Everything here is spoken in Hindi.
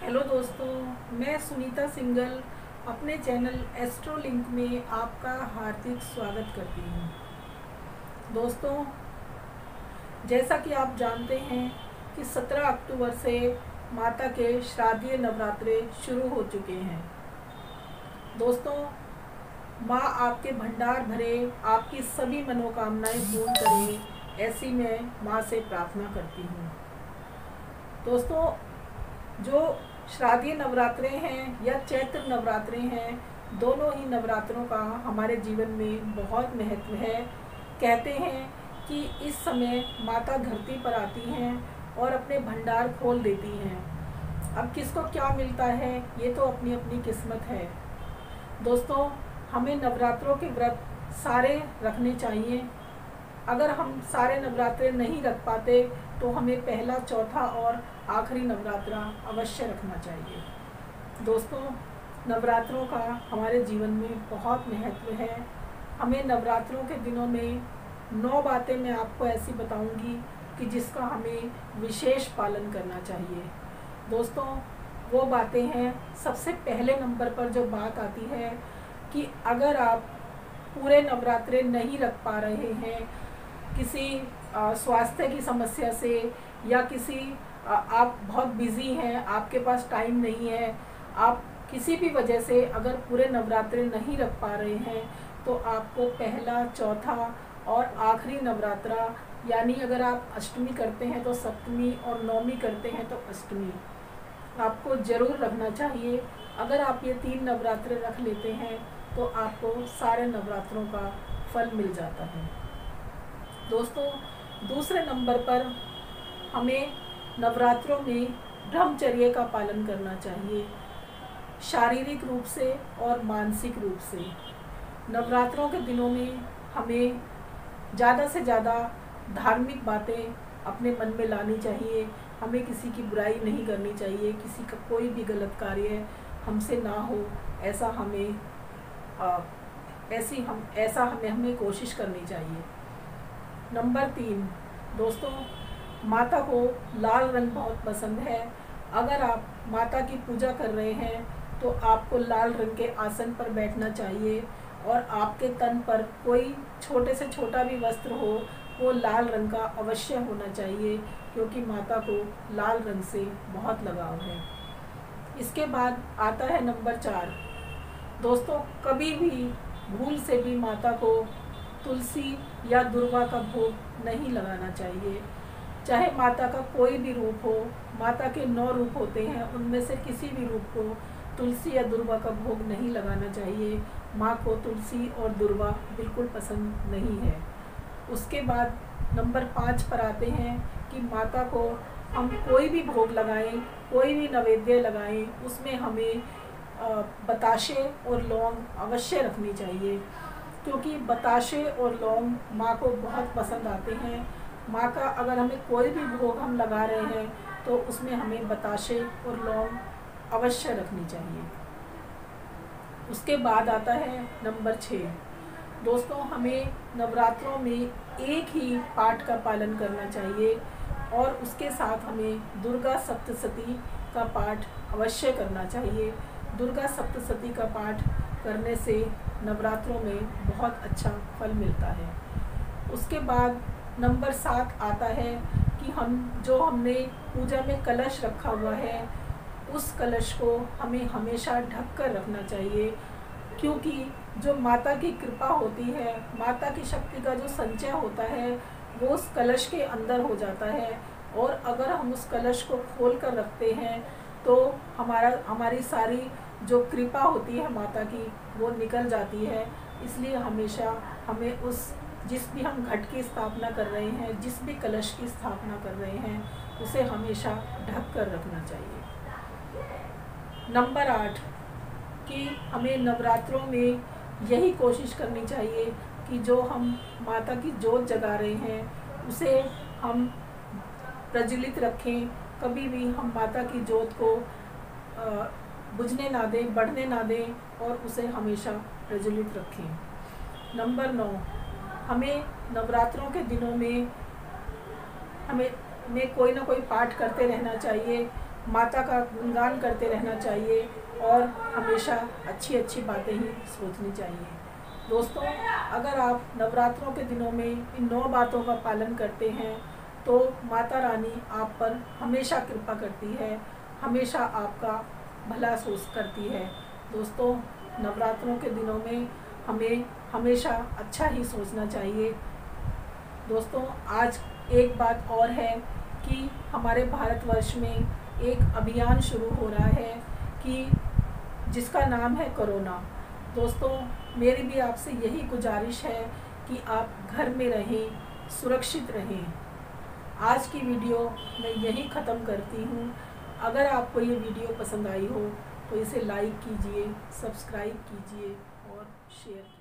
हेलो दोस्तों, मैं सुनीता सिंगल अपने चैनल एस्ट्रो लिंक में आपका हार्दिक स्वागत करती हूँ। दोस्तों, जैसा कि आप जानते हैं कि 17 अक्टूबर से माता के शारदीय नवरात्रे शुरू हो चुके हैं। दोस्तों, माँ आपके भंडार भरे, आपकी सभी मनोकामनाएं पूर्ण करे, ऐसी मैं माँ से प्रार्थना करती हूँ। दोस्तों, जो शारदीय नवरात्रे हैं या चैत्र नवरात्रे हैं, दोनों ही नवरात्रों का हमारे जीवन में बहुत महत्व है। कहते हैं कि इस समय माता धरती पर आती हैं और अपने भंडार खोल देती हैं। अब किसको क्या मिलता है, ये तो अपनी अपनी किस्मत है। दोस्तों, हमें नवरात्रों के व्रत सारे रखने चाहिए। अगर हम सारे नवरात्रे नहीं रख पाते तो हमें पहला, चौथा और आखिरी नवरात्रा अवश्य रखना चाहिए। दोस्तों, नवरात्रों का हमारे जीवन में बहुत महत्व है। हमें नवरात्रों के दिनों में 9 बातें मैं आपको ऐसी बताऊंगी कि जिसका हमें विशेष पालन करना चाहिए। दोस्तों, वो बातें हैं, सबसे पहले नंबर पर जो बात आती है कि अगर आप पूरे नवरात्रे नहीं रख पा रहे हैं, किसी स्वास्थ्य की समस्या से या किसी आप बहुत बिज़ी हैं, आपके पास टाइम नहीं है, आप किसी भी वजह से अगर पूरे नवरात्रे नहीं रख पा रहे हैं, तो आपको पहला, चौथा और आखिरी नवरात्रा, यानी अगर आप अष्टमी करते हैं तो सप्तमी और नवमी करते हैं तो अष्टमी, आपको ज़रूर रखना चाहिए। अगर आप ये 3 नवरात्रे रख लेते हैं तो आपको सारे नवरात्रों का फल मिल जाता है। दोस्तों, दूसरे नंबर पर हमें नवरात्रों में ब्रह्मचर्य का पालन करना चाहिए, शारीरिक रूप से और मानसिक रूप से। नवरात्रों के दिनों में हमें ज़्यादा से ज़्यादा धार्मिक बातें अपने मन में लानी चाहिए। हमें किसी की बुराई नहीं करनी चाहिए, किसी का कोई भी गलत कार्य हमसे ना हो, ऐसा हमें कोशिश करनी चाहिए। नंबर 3, दोस्तों, माता को लाल रंग बहुत पसंद है। अगर आप माता की पूजा कर रहे हैं तो आपको लाल रंग के आसन पर बैठना चाहिए और आपके तन पर कोई छोटे से छोटा भी वस्त्र हो, वो लाल रंग का अवश्य होना चाहिए, क्योंकि माता को लाल रंग से बहुत लगाव है। इसके बाद आता है नंबर 4। दोस्तों, कभी भी भूल से भी माता को तुलसी या दुर्वा का भोग नहीं लगाना चाहिए। चाहे माता का कोई भी रूप हो, माता के 9 रूप होते हैं, उनमें से किसी भी रूप को तुलसी या दुर्वा का भोग नहीं लगाना चाहिए। माँ को तुलसी और दुर्वा बिल्कुल पसंद नहीं है। उसके बाद नंबर 5 पर आते हैं कि माता को हम कोई भी भोग लगाएं, कोई भी नैवेद्य लगाएं, उसमें हमें बताशे और लौंग अवश्य रखनी चाहिए, क्योंकि बताशे और लौंग माँ को बहुत पसंद आते हैं। माँ का अगर हमें कोई भी भोग हम लगा रहे हैं तो उसमें हमें बताशे और लौंग अवश्य रखनी चाहिए। उसके बाद आता है नंबर 6। दोस्तों, हमें नवरात्रों में एक ही पाठ का पालन करना चाहिए और उसके साथ हमें दुर्गा सप्तशती का पाठ अवश्य करना चाहिए। दुर्गा सप्तशती का पाठ करने से नवरात्रों में बहुत अच्छा फल मिलता है। उसके बाद नंबर 7 आता है कि हमने पूजा में कलश रखा हुआ है, उस कलश को हमें हमेशा ढक कर रखना चाहिए, क्योंकि जो माता की कृपा होती है, माता की शक्ति का जो संचय होता है, वो उस कलश के अंदर हो जाता है। और अगर हम उस कलश को खोल कर रखते हैं तो हमारी सारी जो कृपा होती है माता की, वो निकल जाती है। इसलिए हमेशा हमें जिस भी हम घट की स्थापना कर रहे हैं, जिस भी कलश की स्थापना कर रहे हैं, उसे हमेशा ढक कर रखना चाहिए। नंबर 8 कि हमें नवरात्रों में यही कोशिश करनी चाहिए कि जो हम माता की जोत जगा रहे हैं उसे हम प्रज्वलित रखें। कभी भी हम माता की जोत को बुझने ना दें, बढ़ने ना दें, और उसे हमेशा प्रज्वलित रखें। नंबर 9, हमें नवरात्रों के दिनों में हमें कोई ना कोई पाठ करते रहना चाहिए। माता का गुणगान करते रहना चाहिए और हमेशा अच्छी अच्छी बातें ही सोचनी चाहिए। दोस्तों, अगर आप नवरात्रों के दिनों में इन 9 बातों का पालन करते हैं तो माता रानी आप पर हमेशा कृपा करती है, हमेशा आपका भला सोच करती है। दोस्तों, नवरात्रों के दिनों में हमें हमेशा अच्छा ही सोचना चाहिए। दोस्तों, आज एक बात और है कि हमारे भारतवर्ष में एक अभियान शुरू हो रहा है कि जिसका नाम है कोरोना। दोस्तों, मेरी भी आपसे यही गुजारिश है कि आप घर में रहें, सुरक्षित रहें। आज की वीडियो मैं यहीं ख़त्म करती हूँ। अगर आपको ये वीडियो पसंद आई हो तो इसे लाइक कीजिए, सब्सक्राइब कीजिए और शेयर कीजिए।